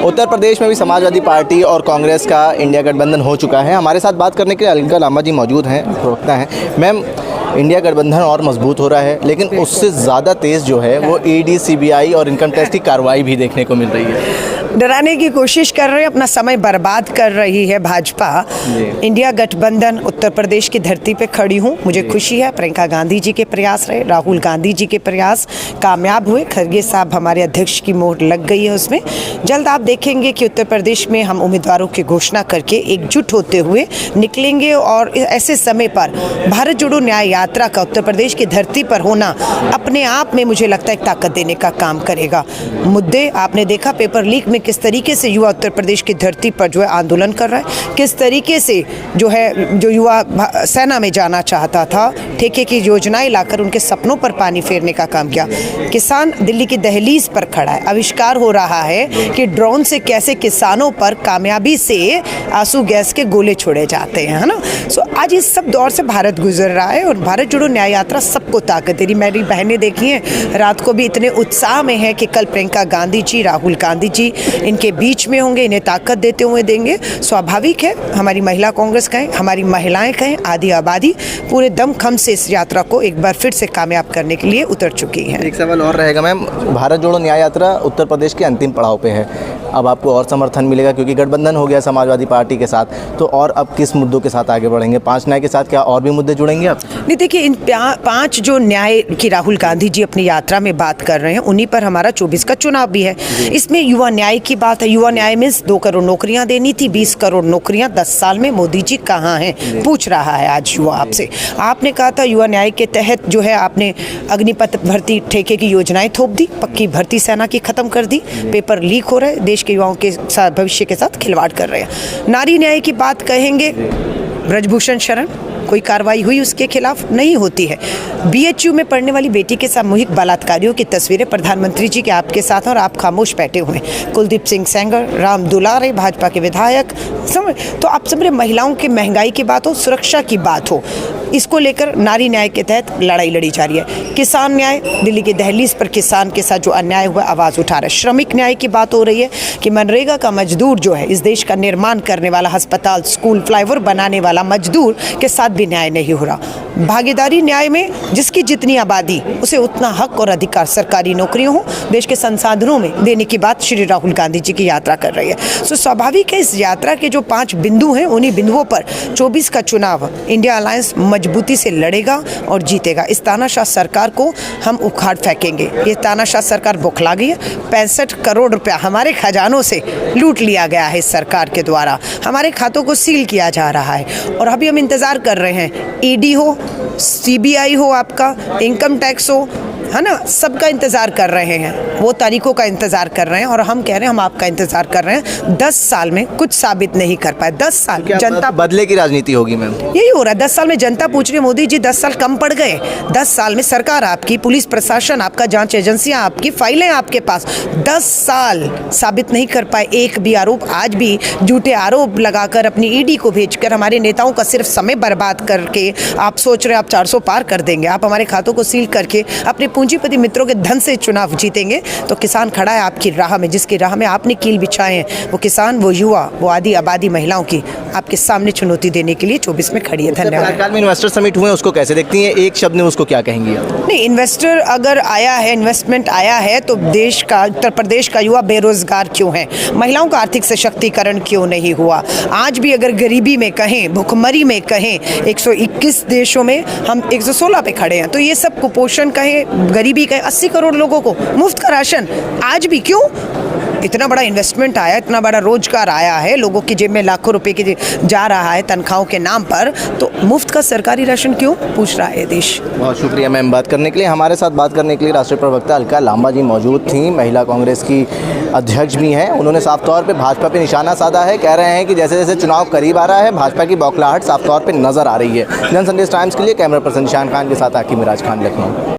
उत्तर प्रदेश में भी समाजवादी पार्टी और कांग्रेस का इंडिया गठबंधन हो चुका है। हमारे साथ बात करने के लिए अलका लांबा जी मौजूद हैं, प्रवक्ता हैं। मैम, इंडिया गठबंधन और मजबूत हो रहा है, लेकिन उससे ज़्यादा तेज़ जो है वो ईडी, सीबीआई और इनकम टैक्स की कार्रवाई भी देखने को मिल रही है। डराने की कोशिश कर रहे हैं, अपना समय बर्बाद कर रही है भाजपा। इंडिया गठबंधन उत्तर प्रदेश की धरती पे खड़ी हूँ, मुझे खुशी है। प्रियंका गांधी जी के प्रयास रहे, राहुल गांधी जी के प्रयास कामयाब हुए, खरगे साहब हमारे अध्यक्ष की मोहर लग गई है उसमें। जल्द आप देखेंगे कि उत्तर प्रदेश में हम उम्मीदवारों की घोषणा करके एकजुट होते हुए निकलेंगे। और ऐसे समय पर भारत जोड़ो न्याय यात्रा का उत्तर प्रदेश की धरती पर होना अपने आप में मुझे लगता है एक ताकत देने का काम करेगा। मुद्दे आपने देखा पेपर लीक में किस तरीके से युवा उत्तर प्रदेश की धरती पर जो है आंदोलन कर रहा है, किस तरीके से जो युवा सेना में जाना चाहता था, ठेके की योजनाएं लाकर उनके सपनों पर पानी फेरने का काम किया। किसान दिल्ली की दहलीज पर खड़ा है, आविष्कार हो रहा है कि ड्रोन से कैसे किसानों पर कामयाबी से आंसू गैस के गोले छोड़े जाते हैं, है ना। सो आज इस सब दौर से भारत गुजर रहा है और भारत जोड़ो न्याय यात्रा सबको ताकत दे रही। मेरी बहनें देखी हैं, रात को भी इतने उत्साह में है कि कल प्रियंका गांधी जी, राहुल गांधी जी इनके बीच में होंगे, इन्हें ताकत देते हुए देंगे। स्वाभाविक है, हमारी महिला कांग्रेस कहें, हमारी महिलाएं कहें, आधी आबादी पूरे दमखम से इस यात्रा को एक बार फिर से कामयाब करने के लिए उतर चुकी है। एक सवाल और रहेगा मैम, भारत जोड़ो न्याय यात्रा उत्तर प्रदेश के अंतिम पड़ाव पे है, अब आपको और समर्थन मिलेगा क्योंकि गठबंधन हो गया समाजवादी पार्टी के साथ, तो और अब किस मुद्दों के साथ आगे बढ़ेंगे? 5 न्याय के साथ क्या और भी मुद्दे जुड़ेंगे आप? नहीं, देखिए, इन 5 जो न्याय की राहुल गांधी जी अपनी यात्रा में बात कर रहे हैं, उन्हीं पर हमारा 24 का चुनाव भी है। इसमें युवा न्याय की बात है। युवा न्याय में 2 करोड़ नौकरियां देनी थी, 20 करोड़ नौकरियां 10 साल में मोदी जी कहाँ हैं, पूछ रहा है आज युवा आपसे। आपने कहा था युवा न्याय के तहत जो है आपने अग्निपथ भर्ती ठेके की योजनाएं थोप दी, पक्की भर्ती सेना की खत्म कर दी, पेपर लीक हो रहे, देश के युवाओं के साथ भविष्य के साथ खिलवाड़ कर रहे हैं। नारी न्याय की बात कहेंगे, ब्रजभूषण शरण कोई कार्रवाई हुई उसके खिलाफ नहीं होती है। बीएचयू में पढ़ने वाली बेटी के सामूहिक बलात्कारियों की तस्वीरें प्रधानमंत्री जी के आपके साथ और आप खामोश बैठे हुए हैं। कुलदीप सिंह सेंगर, राम दुलारे भाजपा के विधायक, तो आप समझ महिलाओं की महंगाई की बात हो, सुरक्षा की बात हो, इसको लेकर नारी न्याय के तहत लड़ाई लड़ी जा रही है। किसान न्याय, दिल्ली की दहलीज पर किसान के साथ जो अन्याय हुआ आवाज़ उठा रहा है। श्रमिक न्याय की बात हो रही है कि मनरेगा का मजदूर जो है, इस देश का निर्माण करने वाला, अस्पताल, स्कूल, फ्लाईओवर बनाने वाला मजदूर के साथ भी न्याय नहीं हो रहा। भागीदारी न्याय में जिसकी जितनी आबादी उसे उतना हक और अधिकार सरकारी नौकरियों हो, देश के संसाधनों में देने की बात श्री राहुल गांधी जी की यात्रा कर रही है। सो स्वाभाविक है, इस यात्रा के जो 5 बिंदु हैं, उन्हीं बिंदुओं पर 24 का चुनाव इंडिया अलायंस मजबूती से लड़ेगा और जीतेगा। इस तानाशाह सरकार को हम उखाड़ फेंकेंगे। ये तानाशाह सरकार बौखला गई है। 65 करोड़ रुपया हमारे खजानों से लूट लिया गया है इस सरकार के द्वारा, हमारे खातों को सील किया जा रहा है। और अभी हम इंतजार कर रहे हैं, ईडी हो, सीबीआई हो, आपका इनकम टैक्स हो, है ना, सबका इंतजार कर रहे हैं, वो तारीखों का इंतजार कर रहे हैं। और हम कह रहे हैं, हम आपका इंतजार कर रहे हैं। 10 साल में कुछ साबित नहीं कर पाए। 10 साल जनता बदले की राजनीति होगी मैम, यही हो रहा है। 10 साल में जनता पूछ रही है, मोदी जी 10 साल कम पड़ गए। 10 साल में सरकार आपकी, पुलिस प्रशासन आपका, जांच एजेंसियां आपकी, फाइलें आपके पास, 10 साल साबित नहीं कर पाए एक भी आरोप। आज भी झूठे आरोप लगाकर अपनी ईडी को भेजकर हमारे नेताओं का सिर्फ समय बर्बाद करके आप सोच रहे हैं आप 400 पार कर देंगे, आप हमारे खातों को सील करके अपने पूंजीपति मित्रों के धन से चुनाव जीतेंगे। तो किसान खड़ा है आपकी राह में, जिसकी राह में आपने कील बिछाए हैं। वो किसान, वो युवा, वो आधी आबादी महिलाओं की आपके सामने चुनौती देने के लिए 24 में खड़ी है। धन्यवाद। में इन्वेस्टर समिट हुए, उसको कैसे देखती हैं? एक शब्द में उसको क्या कहेंगी आप? नहीं, इन्वेस्टर अगर आया है, इन्वेस्टमेंट आया है, तो देश का, उत्तर प्रदेश का युवा बेरोजगार क्यों है? महिलाओं का आर्थिक सशक्तिकरण क्यों नहीं हुआ? आज भी अगर गरीबी में कहें, भुखमरी में कहें, 121 देशों में हम 116 पे खड़े हैं। तो ये सब कुपोषण कहें, गरीबी कहें, 80 करोड़ लोगों को मुफ्त का राशन आज भी क्यों? इतना बड़ा इन्वेस्टमेंट आया, इतना बड़ा रोजगार आया है, लोगों की जेब में लाखों रुपए की जा रहा है तनख्वाहों के नाम पर, तो मुफ्त का सरकारी राशन क्यों पूछ रहा है देश? बहुत शुक्रिया मैम बात करने के लिए। हमारे साथ बात करने के लिए राष्ट्रीय प्रवक्ता अलका लांबा जी मौजूद थी, महिला कांग्रेस की अध्यक्ष भी हैं। उन्होंने साफ तौर पे भाजपा पे निशाना साधा है, कह रहे हैं कि जैसे जैसे चुनाव करीब आ रहा है, भाजपा की बौखलाहट साफ तौर पर नजर आ रही है। जन संदेश टाइम्स के लिए कैमरा पर्सन निशान खान के साथ आकिब मिराज खान, लखनऊ।